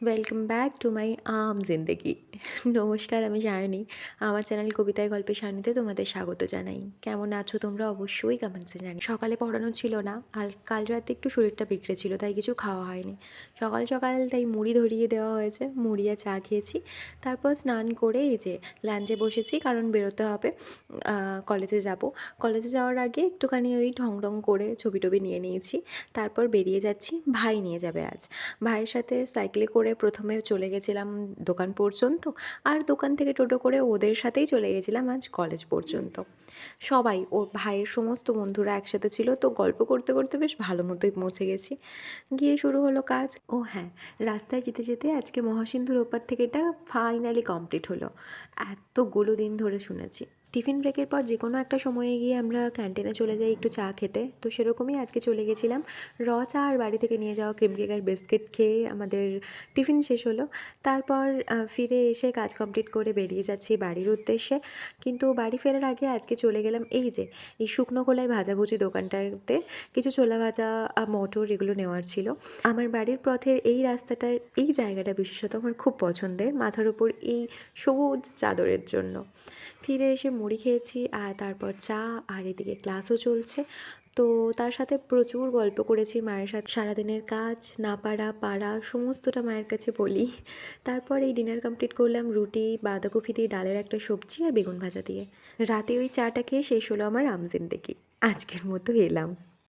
Welcome back to my জিন্দেগি। নমস্কার, আমি সায়নী। আমার চ্যানেল কবিতায় গল্পে সায়নীতে তোমাদের স্বাগত জানাই। কেমন আছো তোমরা? অবশ্যই কমেন্টসে জানি। সকালে পড়ানো ছিল না, আর কাল রাতে একটু শরীরটা বিগড়ে ছিল, তাই কিছু খাওয়া হয়নি। সকাল সকাল তাই মুড়ি ধরিয়ে দেওয়া হয়েছে, মুড়ি আর চা খেয়েছি। তারপর স্নান করে এই যে লাঞ্চে বসেছি, কারণ বেরোতে হবে, কলেজে যাব। কলেজে যাওয়ার আগে একটুখানি ওই ঢং ঢং করে ছবি টবি নিয়ে নিয়েছি। তারপর বেরিয়ে যাচ্ছি, ভাই নিয়ে যাবে আজ। ভাইয়ের সাথে সাইকেলে করে প্রথমে চলে গেছিলাম দোকান পর্যন্ত, আর দোকান থেকে টোটো করে ওদের সাথেই চলে গেছিলাম আজ কলেজ পর্যন্ত। সবাই, ওর ভাইয়ের সমস্ত বন্ধুরা একসাথে ছিল, তো গল্প করতে করতে বেশ ভালো মতোই পৌঁছে গেছি। গিয়ে শুরু হলো কাজ। ও হ্যাঁ, রাস্তায় যেতে যেতে আজকে মহাসিন্ধুর ওপার থেকে এটা ফাইনালি কমপ্লিট হলো। এতগুলো দিন ধরে শুনেছি। টিফিন ব্রেকের পর যে কোনো একটা সময়ে গিয়ে আমরা ক্যান্টিনে চলে যাই একটু চা খেতে, তো সেরকমই আজকে চলে গেছিলাম। চা আর বাড়ি থেকে নিয়ে যাওয়া ক্রিম কেক আর বিস্কিট খেয়ে আমাদের টিফিন শেষ হলো। তারপর ফিরে এসে কাজ কমপ্লিট করে বেরিয়ে যাচ্ছি বাড়ির উদ্দেশ্যে। কিন্তু বাড়ি ফেরার আগে আজকে চলে গেলাম এই শুকনো খোলায় ভাজাভুজি দোকানটাতে। কিছু ছোলা ভাজা, মটর এগুলো নেওয়ার ছিল। আমার বাড়ির পথের এই রাস্তাটার এই জায়গাটা বিশেষত আমার খুব পছন্দের, মাথার উপর এই সবুজ চাদরের জন্য। ফিরে এসে মুড়ি খেয়েছি, আর তারপর চা, আর এদিকে ক্লাসও চলছে। তো তার সাথে প্রচুর গল্প করেছি মায়ের সাথে, সারাদিনের কাজ না পারা পারা সমস্তটা মায়ের কাছে বলি। তারপর এই ডিনার কমপ্লিট করলাম রুটি, বাঁধাকপি দিয়ে ডালের একটা সবজি আর বেগুন ভাজা দিয়ে। রাতে ওই চাটা খেয়ে শেষ হলো আমার আমজিন্দেগি। আজকের মতো এলাম।